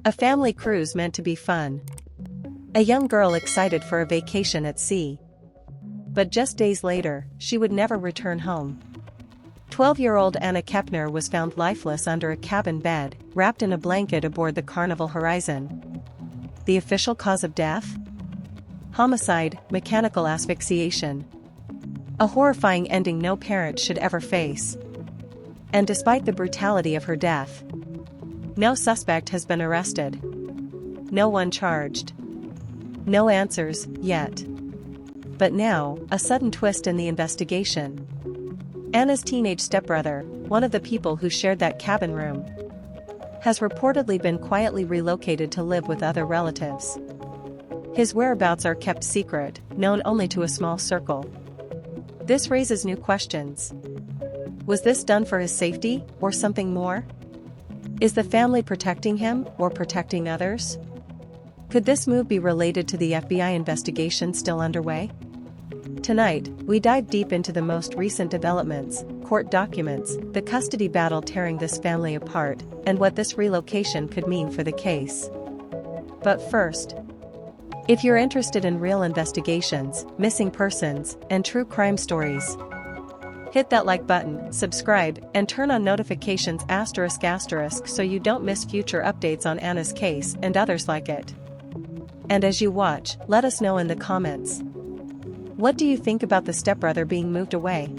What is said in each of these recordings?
A family cruise meant to be fun. A young girl excited for a vacation at sea. But just days later, she would never return home. 12-year-old Anna Kepner was found lifeless under a cabin bed, wrapped in a blanket aboard the Carnival Horizon. The official cause of death? Homicide, mechanical asphyxiation. A horrifying ending no parent should ever face. And despite the brutality of her death, no suspect has been arrested. No one charged. No answers, yet. But now, a sudden twist in the investigation. Anna's teenage stepbrother, one of the people who shared that cabin room, has reportedly been quietly relocated to live with other relatives. His whereabouts are kept secret, known only to a small circle. This raises new questions. Was this done for his safety, or something more? Is the family protecting him, or protecting others? Could this move be related to the FBI investigation still underway? Tonight, we dive deep into the most recent developments, court documents, the custody battle tearing this family apart, and what this relocation could mean for the case. But first, if you're interested in real investigations, missing persons, and true crime stories, hit that like button, subscribe, and turn on notifications *** so you don't miss future updates on Anna's case and others like it. And as you watch, let us know in the comments. What do you think about the stepbrother being moved away?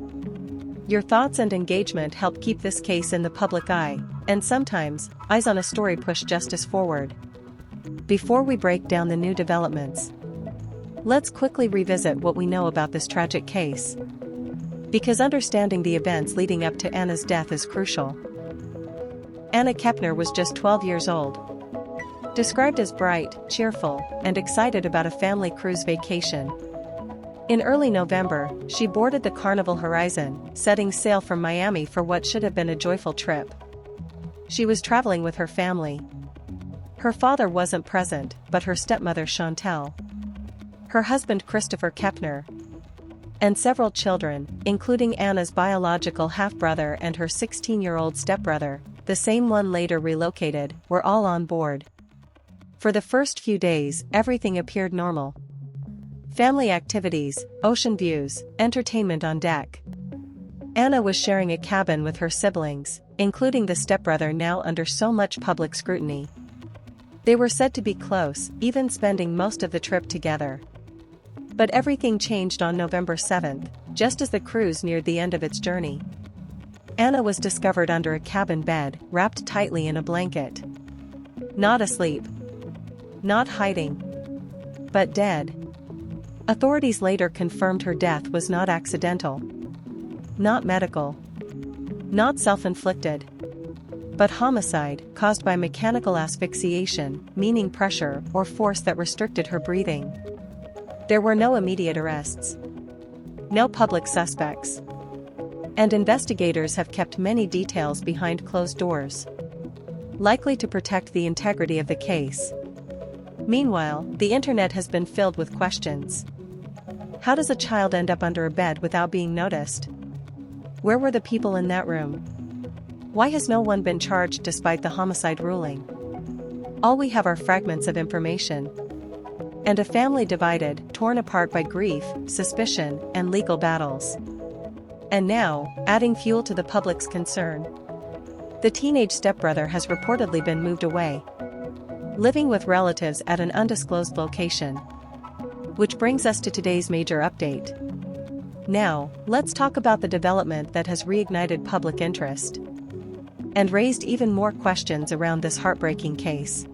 Your thoughts and engagement help keep this case in the public eye, and sometimes, eyes on a story push justice forward. Before we break down the new developments, let's quickly revisit what we know about this tragic case. Because understanding the events leading up to Anna's death is crucial. Anna Kepner was just 12 years old. Described as bright, cheerful, and excited about a family cruise vacation. In early November, she boarded the Carnival Horizon, setting sail from Miami for what should have been a joyful trip. She was traveling with her family. Her father wasn't present, but her stepmother Chantal, her husband Christopher Kepner, and several children, including Anna's biological half-brother and her 16-year-old stepbrother, the same one later relocated, were all on board. For the first few days, everything appeared normal. Family activities, ocean views, entertainment on deck. Anna was sharing a cabin with her siblings, including the stepbrother now under so much public scrutiny. They were said to be close, even spending most of the trip together. But everything changed on November 7th, just as the cruise neared the end of its journey. Anna was discovered under a cabin bed, wrapped tightly in a blanket. Not asleep. Not hiding. But dead. Authorities later confirmed her death was not accidental. Not medical. Not self-inflicted. But homicide, caused by mechanical asphyxiation, meaning pressure or force that restricted her breathing. There were no immediate arrests. No public suspects. And investigators have kept many details behind closed doors, likely to protect the integrity of the case. Meanwhile, the internet has been filled with questions. How does a child end up under a bed without being noticed? Where were the people in that room? Why has no one been charged despite the homicide ruling? All we have are fragments of information. And a family divided, torn apart by grief, suspicion, and legal battles. And now, adding fuel to the public's concern, the teenage stepbrother has reportedly been moved away, living with relatives at an undisclosed location. Which brings us to today's major update. Now, let's talk about the development that has reignited public interest and raised even more questions around this heartbreaking case.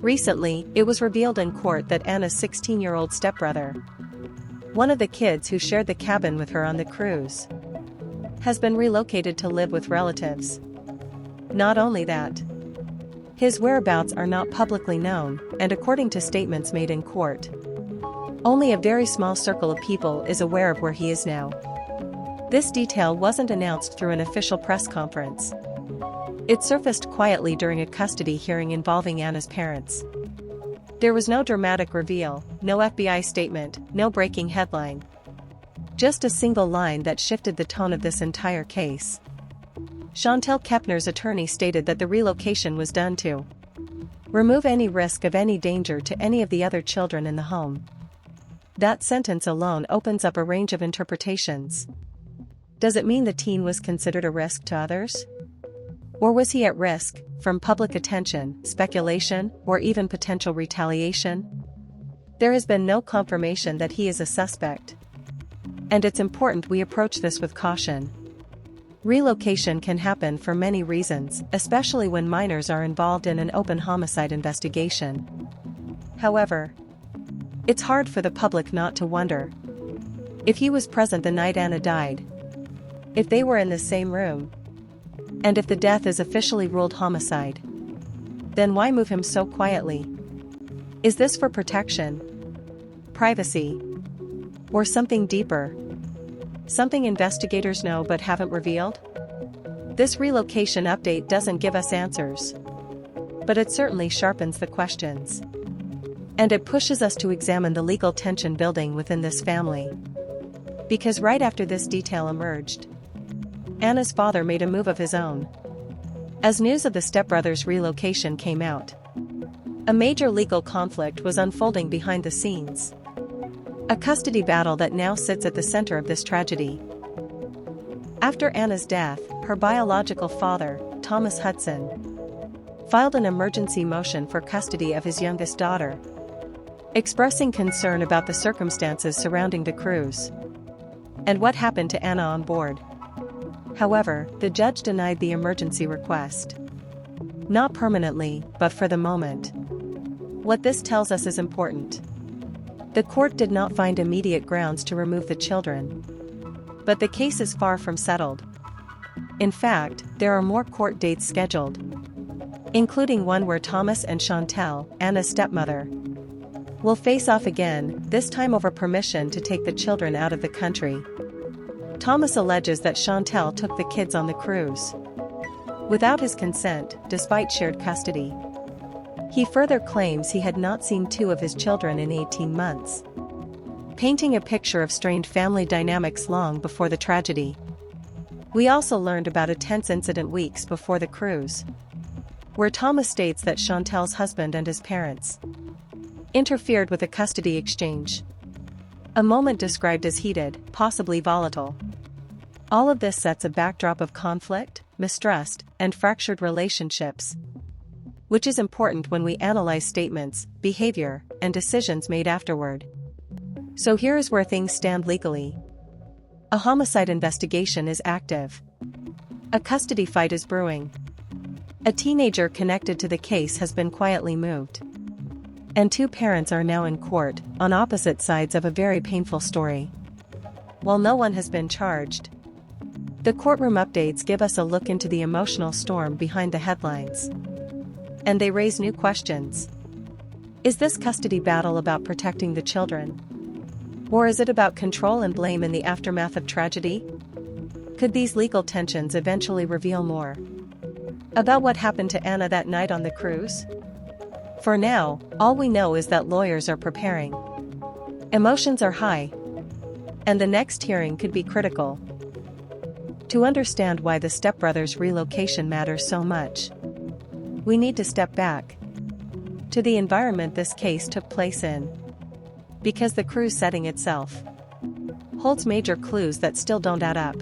Recently, it was revealed in court that Anna's 16-year-old stepbrother, one of the kids who shared the cabin with her on the cruise, has been relocated to live with relatives. Not only that, his whereabouts are not publicly known, and according to statements made in court, only a very small circle of people is aware of where he is now. This detail wasn't announced through an official press conference. It surfaced quietly during a custody hearing involving Anna's parents. There was no dramatic reveal, no FBI statement, no breaking headline. Just a single line that shifted the tone of this entire case. Chantal Kepner's attorney stated that the relocation was done to Remove any risk of any danger to any of the other children in the home. That sentence alone opens up a range of interpretations. Does it mean the teen was considered a risk to others? Or was he at risk from public attention, speculation, or even potential retaliation? There has been no confirmation that he is a suspect. And it's important we approach this with caution. Relocation can happen for many reasons, especially when minors are involved in an open homicide investigation. However, it's hard for the public not to wonder. If he was present the night Anna died, if they were in the same room, and if the death is officially ruled homicide, then why move him so quietly? Is this for protection, privacy, or something deeper? Something investigators know but haven't revealed? This relocation update doesn't give us answers, but it certainly sharpens the questions. And it pushes us to examine the legal tension building within this family. Because right after this detail emerged, Anna's father made a move of his own. As news of the stepbrothers' relocation came out, a major legal conflict was unfolding behind the scenes. A custody battle that now sits at the center of this tragedy. After Anna's death, her biological father, Thomas Hudson, filed an emergency motion for custody of his youngest daughter, expressing concern about the circumstances surrounding the cruise and what happened to Anna on board. However, the judge denied the emergency request. Not permanently, but for the moment. What this tells us is important. The court did not find immediate grounds to remove the children. But the case is far from settled. In fact, there are more court dates scheduled, including one where Thomas and Chantel, Anna's stepmother, will face off again, this time over permission to take the children out of the country. Thomas alleges that Chantel took the kids on the cruise without his consent, despite shared custody. He further claims he had not seen two of his children in 18 months, painting a picture of strained family dynamics long before the tragedy. We also learned about a tense incident weeks before the cruise, where Thomas states that Chantel's husband and his parents interfered with a custody exchange. A moment described as heated, possibly volatile. All of this sets a backdrop of conflict, mistrust, and fractured relationships, which is important when we analyze statements, behavior, and decisions made afterward. So here is where things stand legally. A homicide investigation is active. A custody fight is brewing. A teenager connected to the case has been quietly moved. And two parents are now in court, on opposite sides of a very painful story. While no one has been charged, the courtroom updates give us a look into the emotional storm behind the headlines. And they raise new questions. Is this custody battle about protecting the children? Or is it about control and blame in the aftermath of tragedy? Could these legal tensions eventually reveal more about what happened to Anna that night on the cruise? For now, all we know is that lawyers are preparing. Emotions are high, and the next hearing could be critical. To understand why the stepbrothers' relocation matters so much, we need to step back to the environment this case took place in. Because the cruise setting itself holds major clues that still don't add up.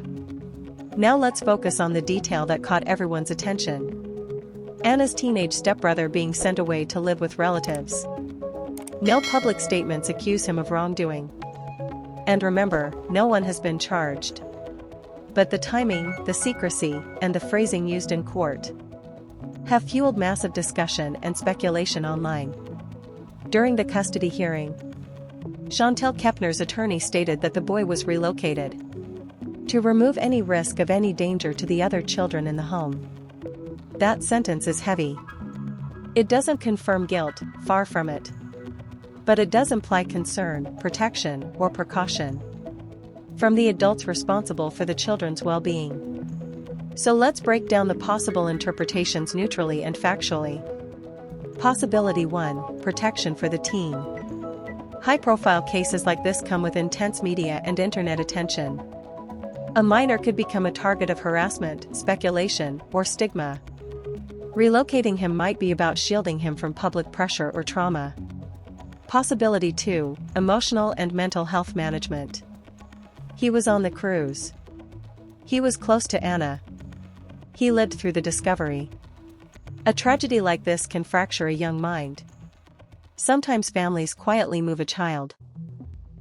Now let's focus on the detail that caught everyone's attention. Anna's teenage stepbrother being sent away to live with relatives. No public statements accuse him of wrongdoing. And remember, no one has been charged. But the timing, the secrecy, and the phrasing used in court have fueled massive discussion and speculation online. During the custody hearing, Anna Kepner's attorney stated that the boy was relocated to remove any risk of any danger to the other children in the home. That sentence is heavy. It doesn't confirm guilt, far from it. But it does imply concern, protection, or precaution from the adults responsible for the children's well-being. So let's break down the possible interpretations neutrally and factually. Possibility 1: protection for the teen. High-profile cases like this come with intense media and internet attention. A minor could become a target of harassment, speculation, or stigma. Relocating him might be about shielding him from public pressure or trauma. Possibility 2, emotional and mental health management. He was on the cruise. He was close to Anna. He lived through the discovery. A tragedy like this can fracture a young mind. Sometimes families quietly move a child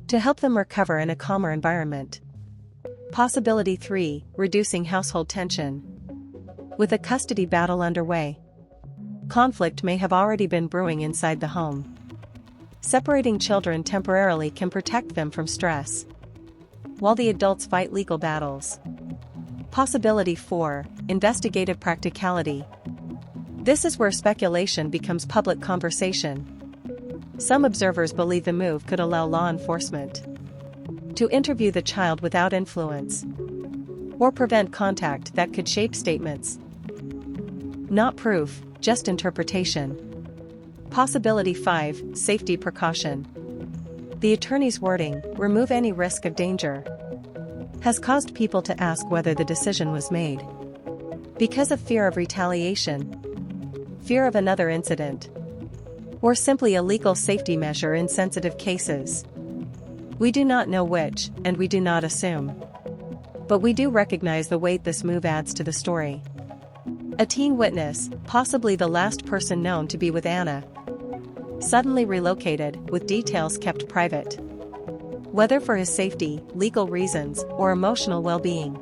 to help them recover in a calmer environment. Possibility 3, reducing household tension. With a custody battle underway, conflict may have already been brewing inside the home. Separating children temporarily can protect them from stress, while the adults fight legal battles. Possibility 4, investigative practicality. This is where speculation becomes public conversation. Some observers believe the move could allow law enforcement to interview the child without influence, or prevent contact that could shape statements. Not proof, just interpretation. Possibility 5, safety precaution. The attorney's wording, "remove any risk of danger," has caused people to ask whether the decision was made because of fear of retaliation, fear of another incident, or simply a legal safety measure in sensitive cases. We do not know which, and we do not assume. But we do recognize the weight this move adds to the story. A teen witness, possibly the last person known to be with Anna, suddenly relocated, with details kept private. Whether for his safety, legal reasons, or emotional well-being.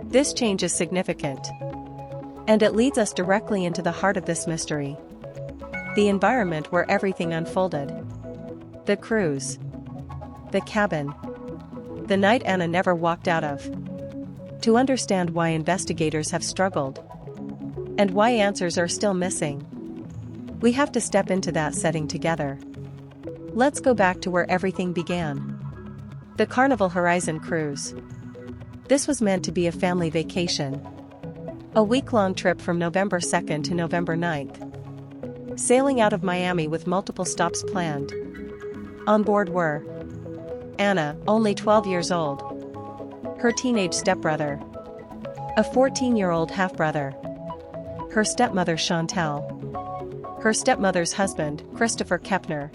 This change is significant. And it leads us directly into the heart of this mystery. The environment where everything unfolded. The cruise. The cabin. The night Anna never walked out of. To understand why investigators have struggled, and why answers are still missing, we have to step into that setting together. Let's go back to where everything began. The Carnival Horizon cruise. This was meant to be a family vacation. A week-long trip from November 2nd to November 9th. Sailing out of Miami with multiple stops planned. On board were Anna, only 12 years old. Her teenage stepbrother. A 14-year-old half-brother. Her stepmother Chantal. Her stepmother's husband, Christopher Kepner.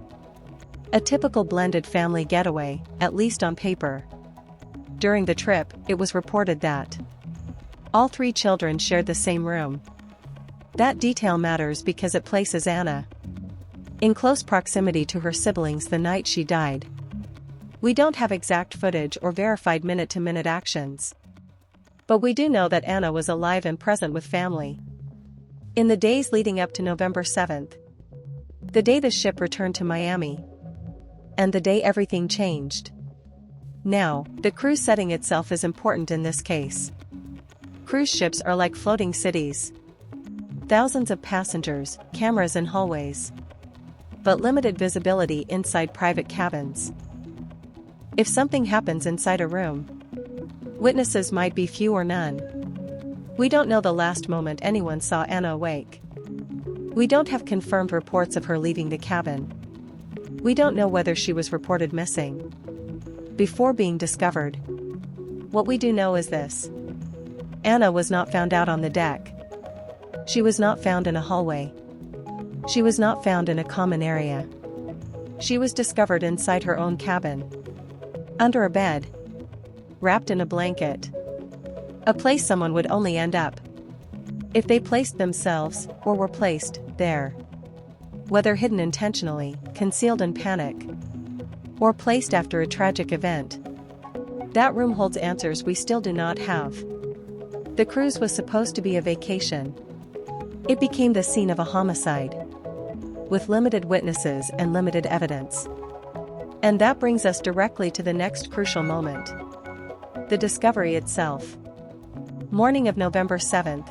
A typical blended family getaway, at least on paper. During the trip, it was reported that all 3 children shared the same room. That detail matters because it places Anna in close proximity to her siblings the night she died. We don't have exact footage or verified minute-to-minute actions, but we do know that Anna was alive and present with family. In the days leading up to November 7th, the day the ship returned to Miami, and the day everything changed. Now, the cruise setting itself is important in this case. Cruise ships are like floating cities. Thousands of passengers, cameras in hallways, but limited visibility inside private cabins. If something happens inside a room, witnesses might be few or none. We don't know the last moment anyone saw Anna awake. We don't have confirmed reports of her leaving the cabin. We don't know whether she was reported missing before being discovered. What we do know is this: Anna was not found out on the deck. She was not found in a hallway. She was not found in a common area. She was discovered inside her own cabin, under a bed, wrapped in a blanket. A place someone would only end up if they placed themselves, or were placed, there. Whether hidden intentionally, concealed in panic, or placed after a tragic event. That room holds answers we still do not have. The cruise was supposed to be a vacation. It became the scene of a homicide, with limited witnesses and limited evidence. And that brings us directly to the next crucial moment: the discovery itself. Morning of November 7th.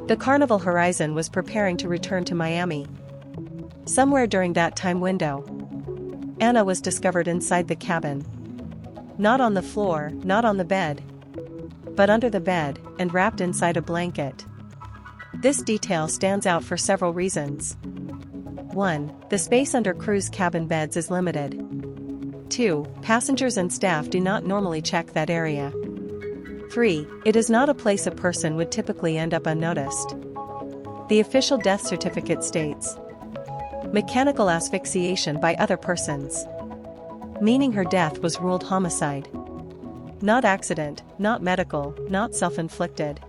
The Carnival Horizon was preparing to return to Miami. Somewhere during that time window, Anna was discovered inside the cabin. Not on the floor, not on the bed, but under the bed, and wrapped inside a blanket. This detail stands out for several reasons. 1. The space under cruise cabin beds is limited. 2. Passengers and staff do not normally check that area. 3. It is not a place a person would typically end up unnoticed. The official death certificate states, mechanical asphyxiation by other persons, meaning her death was ruled homicide. Not accident, not medical, not self-inflicted.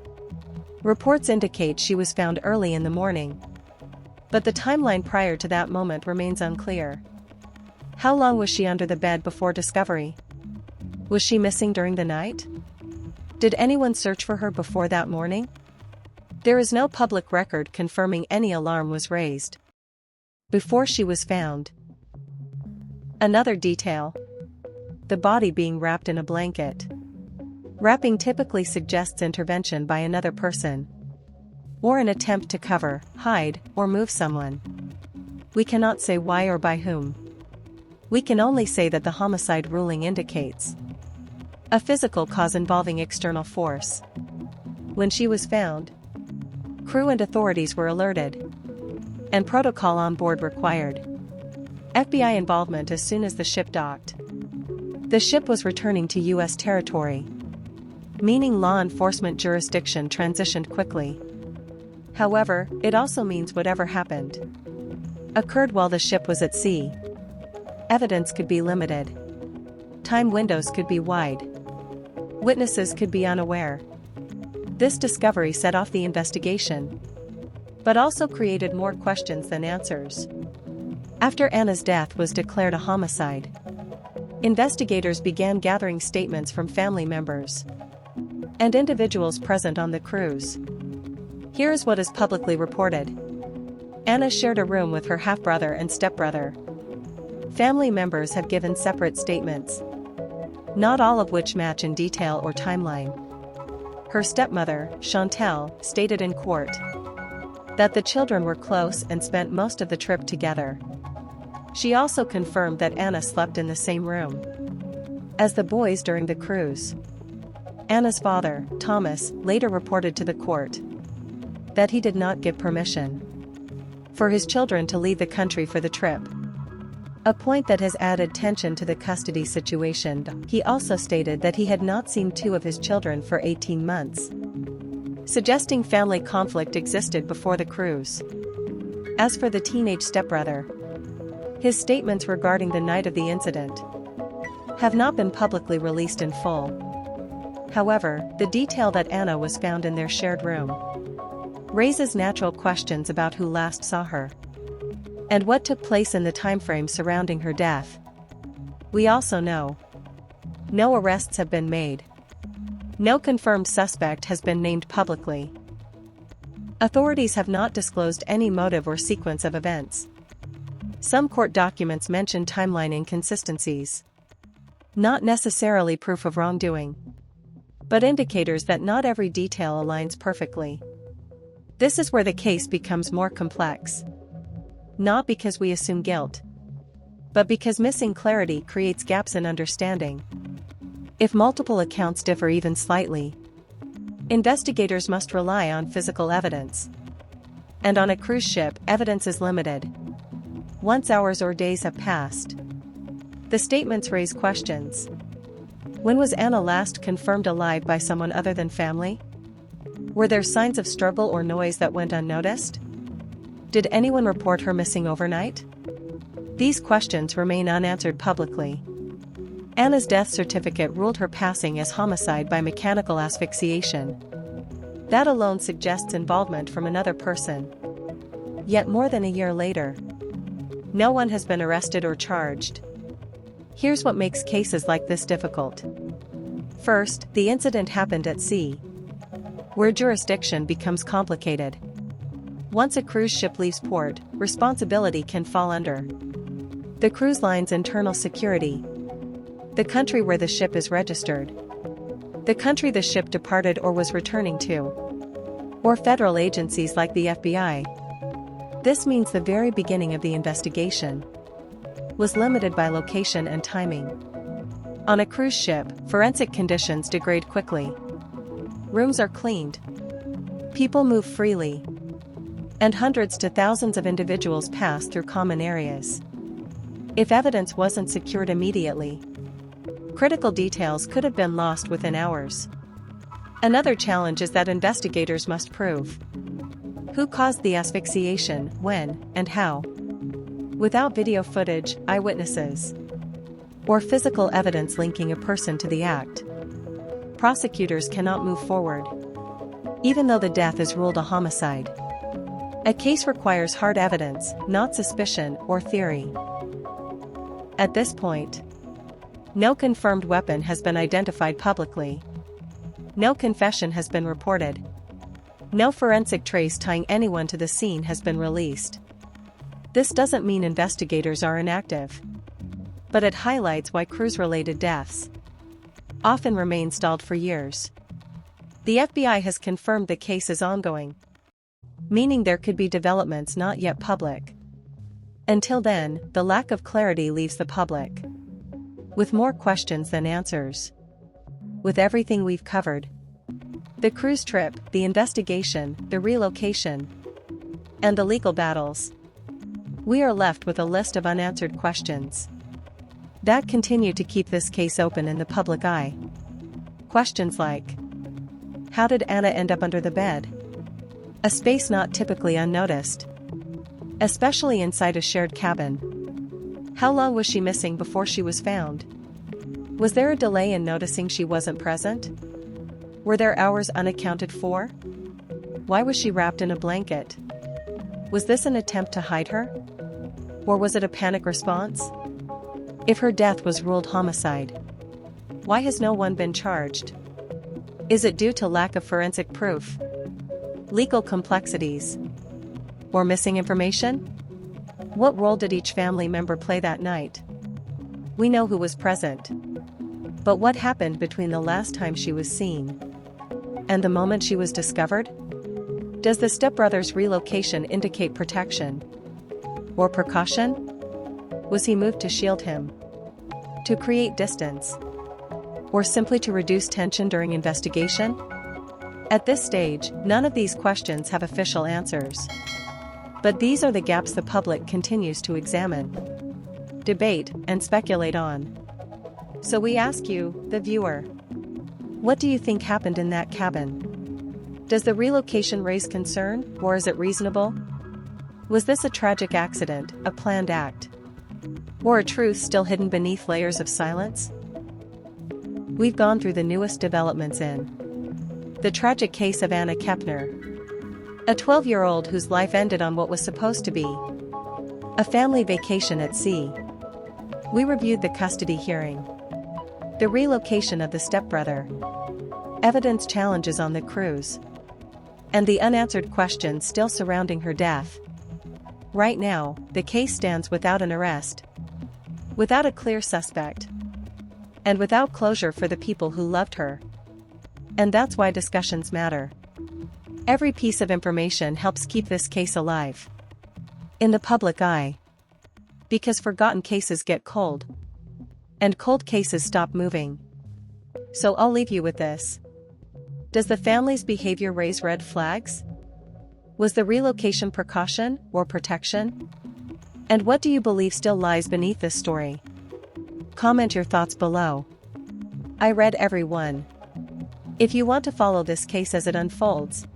Reports indicate she was found early in the morning, but the timeline prior to that moment remains unclear. How long was she under the bed before discovery? Was she missing during the night? Did anyone search for her before that morning? There is no public record confirming any alarm was raised before she was found. Another detail: the body being wrapped in a blanket. Wrapping typically suggests intervention by another person, or an attempt to cover, hide, or move someone. We cannot say why or by whom. We can only say that the homicide ruling indicates a physical cause involving external force. When she was found, crew and authorities were alerted, and protocol on board required. FBI involvement as soon as the ship docked. The ship was returning to U.S. territory, meaning law enforcement jurisdiction transitioned quickly. However, it also means whatever happened occurred while the ship was at sea. Evidence could be limited. Time windows could be wide. Witnesses could be unaware. This discovery set off the investigation, but also created more questions than answers. After Anna's death was declared a homicide, investigators began gathering statements from family members and individuals present on the cruise. Here is what is publicly reported. Anna shared a room with her half-brother and stepbrother. Family members have given separate statements, not all of which match in detail or timeline. Her stepmother, Chantel, stated in court that the children were close and spent most of the trip together. She also confirmed that Anna slept in the same room as the boys during the cruise. Anna's father, Thomas, later reported to the court that he did not give permission for his children to leave the country for the trip, a point that has added tension to the custody situation. He also stated that he had not seen two of his children for 18 months, suggesting family conflict existed before the cruise. As for the teenage stepbrother, his statements regarding the night of the incident have not been publicly released in full. However, the detail that Anna was found in their shared room raises natural questions about who last saw her and what took place in the timeframe surrounding her death. We also know no arrests have been made. No confirmed suspect has been named publicly. Authorities have not disclosed any motive or sequence of events. Some court documents mention timeline inconsistencies, not necessarily proof of wrongdoing, but indicators that not every detail aligns perfectly. This is where the case becomes more complex. Not because we assume guilt, but because missing clarity creates gaps in understanding. If multiple accounts differ even slightly, investigators must rely on physical evidence. And on a cruise ship, evidence is limited. Once hours or days have passed, the statements raise questions. When was Anna last confirmed alive by someone other than family? Were there signs of struggle or noise that went unnoticed? Did anyone report her missing overnight? These questions remain unanswered publicly. Anna's death certificate ruled her passing as homicide by mechanical asphyxiation. That alone suggests involvement from another person. Yet more than a year later, no one has been arrested or charged. Here's what makes cases like this difficult. First, the incident happened at sea, where jurisdiction becomes complicated. Once a cruise ship leaves port, responsibility can fall under the cruise line's internal security, the country where the ship is registered, the country the ship departed or was returning to, or federal agencies like the FBI. This means the very beginning of the investigation was limited by location and timing. On a cruise ship, forensic conditions degrade quickly. Rooms are cleaned, people move freely, and hundreds to thousands of individuals pass through common areas. If evidence wasn't secured immediately, critical details could have been lost within hours. Another challenge is that investigators must prove Who caused the asphyxiation, when, and how? Without video footage, eyewitnesses, or physical evidence linking a person to the act, prosecutors cannot move forward, even though the death is ruled a homicide. A case requires hard evidence, not suspicion or theory. At this point, no confirmed weapon has been identified publicly. No confession has been reported. No forensic trace tying anyone to the scene has been released. This doesn't mean investigators are inactive, but it highlights why cruise-related deaths often remain stalled for years. The FBI has confirmed the case is ongoing, meaning there could be developments not yet public. Until then, the lack of clarity leaves the public with more questions than answers. With everything we've covered, the cruise trip, the investigation, the relocation, and the legal battles, we are left with a list of unanswered questions that continue to keep this case open in the public eye. Questions like, how did Anna end up under the bed? A space not typically unnoticed, especially inside a shared cabin. How long was she missing before she was found? Was there a delay in noticing she wasn't present? Were there hours unaccounted for? Why was she wrapped in a blanket? Was this an attempt to hide her? Or was it a panic response? If her death was ruled homicide, why has no one been charged? Is it due to lack of forensic proof, legal complexities, or missing information? What role did each family member play that night? We know who was present, but what happened between the last time she was seen and the moment she was discovered? Does the stepbrother's relocation indicate protection or precaution? Was he moved to shield him, to create distance, or simply to reduce tension during investigation? At this stage, none of these questions have official answers. But these are the gaps the public continues to examine, debate, and speculate on. So we ask you, the viewer, what do you think happened in that cabin? Does the relocation raise concern, or is it reasonable? Was this a tragic accident, a planned act, or a truth still hidden beneath layers of silence? We've gone through the newest developments in the tragic case of Anna Kepner, a 12-year-old whose life ended on what was supposed to be a family vacation at sea. We reviewed the custody hearing, the relocation of the stepbrother, evidence challenges on the cruise, and the unanswered questions still surrounding her death. Right now, the case stands without an arrest, without a clear suspect, and without closure for the people who loved her. And that's why discussions matter. Every piece of information helps keep this case alive in the public eye. Because forgotten cases get cold, and cold cases stop moving. So I'll leave you with this. Does the family's behavior raise red flags? Was the relocation precaution or protection? And what do you believe still lies beneath this story? Comment your thoughts below. I read every one. If you want to follow this case as it unfolds,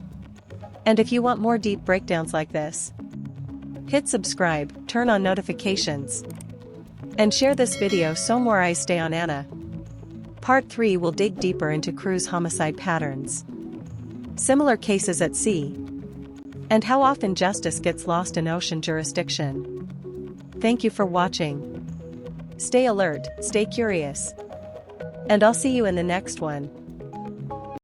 and if you want more deep breakdowns like this, hit subscribe, turn on notifications, and share this video so more eyes stay on Anna. Part 3 will dig deeper into cruise homicide patterns, similar cases at sea, and how often justice gets lost in ocean jurisdiction. Thank you for watching. Stay alert, stay curious, and I'll see you in the next one.